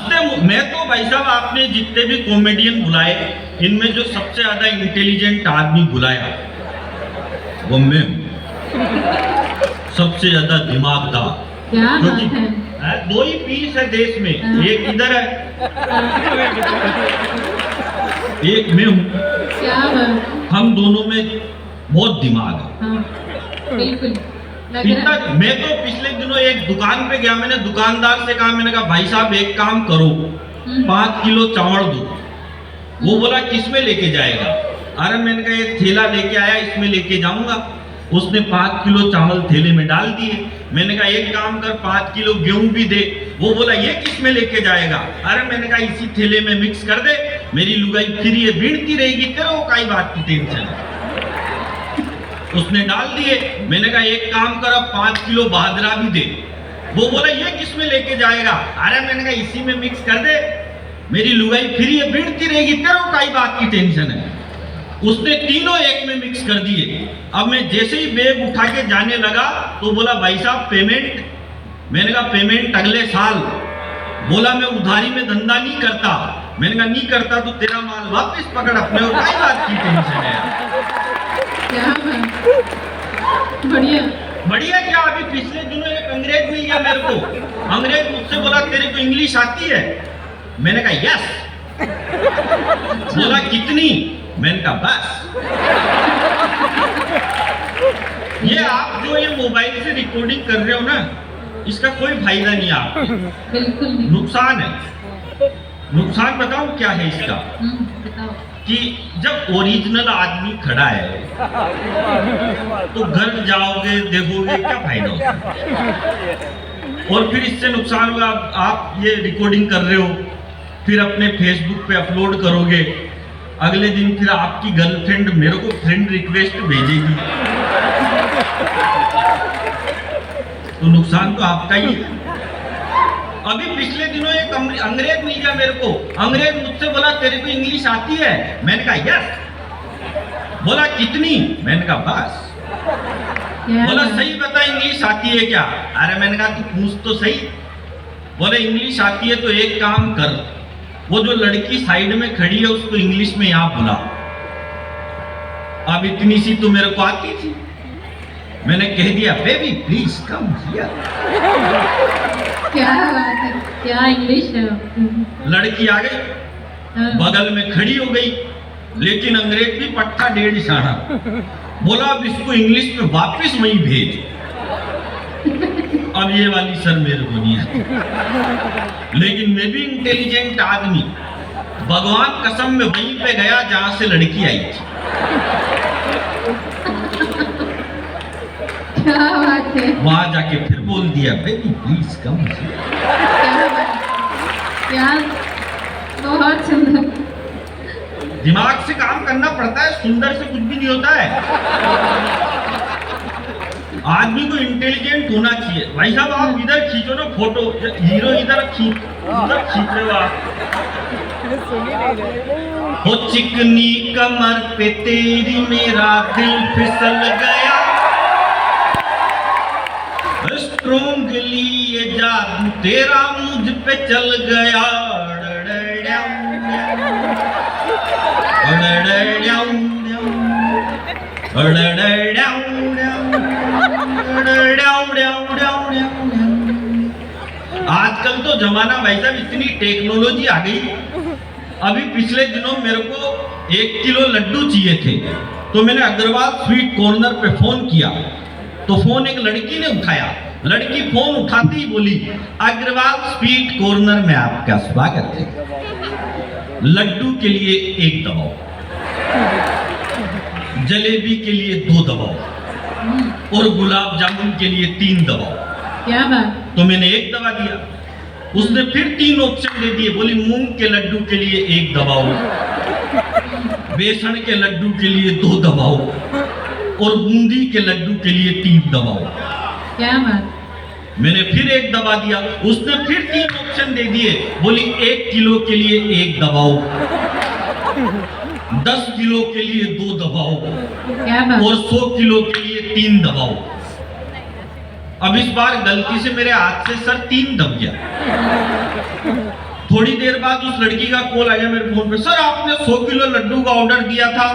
मैं तो भाई साहब, आपने जितने भी कॉमेडियन बुलाए, इनमें जो सबसे ज्यादा इंटेलिजेंट आदमी बुलाया वो मैं हूं। सबसे ज्यादा दिमागदार। क्या क्योंकि बात है। दो ही पीस है देश में, एक इधर है, एक मैं हूं। क्या बात। हम दोनों में बहुत दिमाग है। हाँ, बिल्कुल लग इतना रहा है। मैं तो पिछले दिनों एक दुकान पे गया, मैंने दुकानदार से कहा, मैंने कहा भाई साहब एक काम करो, 5 किलो चावल दो। वो बोला किसमें लेके जाएगा? अरे मैंने कहा ये थैला लेके आया, इसमें लेके जाऊंगा। उसने 5 किलो चावल थैले में डाल दिए। मैंने कहा एक काम कर, 5 किलो गेहूं भी दे। वो बोला ये किसमें लेके जाएगा? अरे मैंने कहा इसी थैले में मिक्स कर दे, मेरी लुगाई फिर ये बीड़ती रहेगी, तेरे को काई बात की टेंशन है। उसने डाल दिए। मैंने कहा एक काम कर, अब 5 किलो बाजरा भी दे। वो बोला ये किसमें लेके जाएगा? अरे मैंने कहा इसी में मिक्स कर दे, मेरी लुगाई फिर ये बीड़ती रहेगी, तेरे को काई बात की टेंशन है। उसने तीनों एक में मिक्स कर दिए। अब मैं जैसे ही बैग उठा के जाने लगा तो बोला भाई साहब पेमेंट। मैंने कहा पेमेंट अगले साल। बोला मैं उधारी में धंधा नहीं करता। मैंने कहा नहीं करता तो तेरा माल वापस पकड़ अपने, और काई बात की टेंशन है। क्या बात। बढ़िया बढ़िया क्या, अभी पिछले दिनों एक अंग्रेज मिल गया मेरे को। अंग्रेज मुझसे बोला तेरे को इंग्लिश आती है? मैंने कहा यस। बोला कितनी? मैंने कहा बस। ये आप जो ये मोबाइल से रिकॉर्डिंग कर रहे हो ना, इसका कोई फायदा नहीं है आपको, बिल्कुल नहीं। नुकसान है। नुकसान बताऊं क्या है इसका? बताओ। कि जब ओरिजिनल आदमी खड़ा है तो घर जाओगे देखोगे क्या फायदा होता है। और फिर इससे नुकसान होगा, आप ये रिकॉर्डिंग कर रहे हो, फिर अपने फेसबुक पे अपलोड करोगे, अगले दिन फिर आपकी गर्लफ्रेंड मेरे को फ्रेंड रिक्वेस्ट भेजेगी, तो नुकसान तो आपका ही है। अभी पिछले दिनों एक अंग्रेज मिल गया मेरे को। अंग्रेज मुझसे बोला तेरे को इंग्लिश आती है? मैंने कहा यस। बोला कितनी? मैंने कहा बस। बोला सही बता इंग्लिश आती है क्या? अरे मैंने कहा तू पूछ तो सही। बोले इंग्लिश आती है तो एक काम कर, वो जो लड़की साइड में खड़ी है उसको इंग्लिश में यहाँ बुला। अब इतनी सी तो मेरे को आती थी। मैंने कह दिया बेबी प्लीज कम हियर। क्या बात है, क्या इंग्लिश है। लड़की आ गई, बगल में खड़ी हो गई, लेकिन अंग्रेज भी पट्टा 1.5 साढ़ा। बोला अब इसको इंग्लिश में वापस वहीं भेज। अब ये वाली सर मेरे को नहीं आती, लेकिन मैं भी इंटेलिजेंट आदमी, भगवान कसम में वहीं पे गया जहां से लड़की आई थी। क्या बात है। वहां जाके फिर बोल दिया बेबी प्लीज कम। क्या बात। क्या बहुत सुंदर। दिमाग से काम करना पड़ता है, सुंदर से कुछ भी नहीं होता है। आदमी को इंटेलिजेंट होना चाहिए। भाई साहब आप इधर खींचो ना फोटो, हीरो इधर खींच रहे हो आप। हो चिकनी कमर पे तेरी मेरा दिल फिसल गया, स्ट्रोंगली ये जादू तेरा मुझ पे चल गया। आजकल तो जमाना भाई साहब इतनी टेक्नोलॉजी आ गई। अभी पिछले दिनों मेरे को 1 किलो लड्डू चाहिए थे, तो मैंने अग्रवाल स्वीट कॉर्नर पे फोन किया, तो फोन एक लड़की ने उठाया। लड़की फोन उठाती ही बोली अग्रवाल स्वीट कॉर्नर में आपका स्वागत है, लड्डू के लिए 1 दबाओ, जलेबी के लिए 2 दबाओ और गुलाब जामुन के लिए 3 दबाओ। क्या बात। तो मैंने 1 दबा दिया। उसने फिर 3 ऑप्शन दे दिए, बोली मूंग के लड्डू के लिए 1 दबाओ, बेसन के लड्डू के लिए 2 दबाओ और बूंदी के लड्डू के लिए 3 दबाओ। क्या बात। मैंने फिर 1 दबा दिया। उसने फिर 3 ऑप्शन दे दिए, बोली 1 किलो के लिए 1 दबाओ, 10 किलो के लिए 2 दबाओ क्या बात। और 100 किलो के लिए 3 दबाओ। अब इस बार गलती से मेरे हाथ से सर 3 दब गया। थोड़ी देर बाद उस लड़की का कॉल आ गया मेरे फोन पे, सर आपने 100 किलो लड्डू का ऑर्डर दिया था।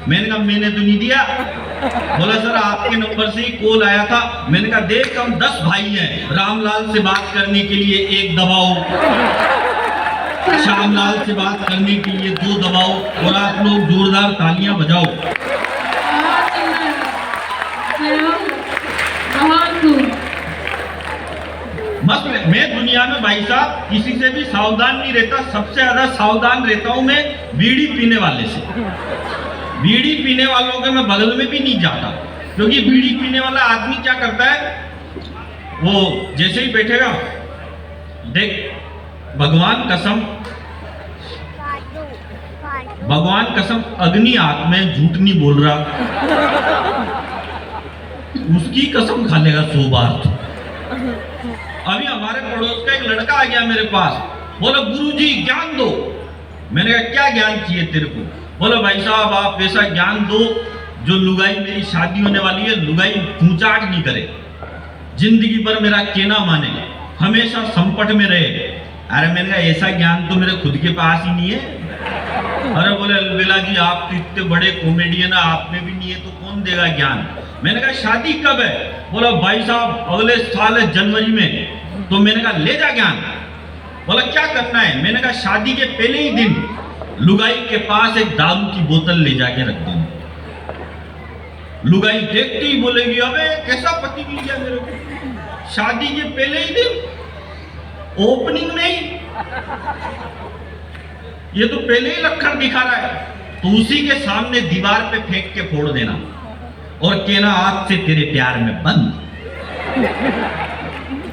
मैंने कहा मैंने तो नहीं दिया। बोला सर आपके नंबर से ही कॉल आया था। मैंने कहा देख हम 10 भाई हैं, रामलाल से बात करने के लिए 1 दबाओ, श्यामलाल से बात करने के लिए 2 दबाओ, और आप लोग जोरदार तालियां बजाओ। बहुत सुंदर। बहुत खूब। मस्त। मैं दुनिया में भाई साहब किसी से भी सावधान नहीं रहता, सबसे ज्यादा सावधान रहता हूं मैं बीड़ी पीने वाले से। बीड़ी पीने वालों के मैं बगल में भी नहीं जाता, क्योंकि बीड़ी पीने वाला आदमी क्या करता है, वो जैसे ही बैठेगा, देख भगवान कसम अग्नि हाथ में झूठ नहीं बोल रहा, उसकी कसम खा लेगा 100 बार। तो अभी हमारे पड़ोस का एक लड़का आ गया मेरे पास, बोला गुरुजी ज्ञान दो। मैंने कहा क्या ज्ञान चाहिए तेरे को? बोला भाई साहब आप ऐसा ज्ञान दो जो लुगाई, मेरी शादी होने वाली है, लुगाई पूंचाट नहीं करे, जिंदगी भर मेरा कहना माने, हमेशा संकट में रहे। अरे मैंने कहा ऐसा ज्ञान तो मेरे खुद के पास ही नहीं है। अरे बोले अलबेला जी आप तो इतने बड़े कॉमेडियन है, आप में भी नहीं है तो कौन देगा ज्ञान? मैंने कहा शादी कब है? बोला भाई साहब अगले साल है जनवरी में। तो मैंने कहा ले जा ज्ञान। बोला क्या करना है? मैंने कहा शादी के पहले ही दिन लुगाई के पास एक दारू की बोतल ले जाके रख दूंगा। लुगाई देखती ही बोलेगी अबे कैसा पति मिल गया मेरे को, शादी के पहले ही दिन ओपनिंग में ही, ये तो पहले ही लक्षण दिखा रहा है। तो उसी के सामने दीवार पे फेंक के फोड़ देना और कहना आज से तेरे प्यार में बंद।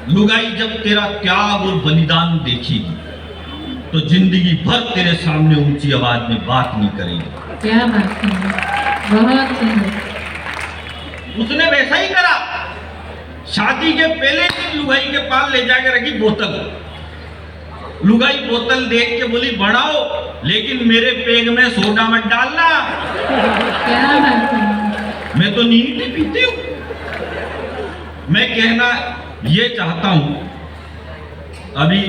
लुगाई जब तेरा त्याग और बलिदान देखेगी तो जिंदगी भर तेरे सामने ऊंची आवाज में बात नहीं करेगी। क्या बात है, बहुत सुंदर। उसने वैसा ही करा। शादी के पहले दिन लुगाई के पास ले जाके रखी बोतल। लुगाई बोतल देख के बोली बढ़ाओ, लेकिन मेरे पेग में सोडा मत डालना। क्या बात है। मैं तो नीट ही पीती हूं। मैं कहना ये चाहता हूं, अभी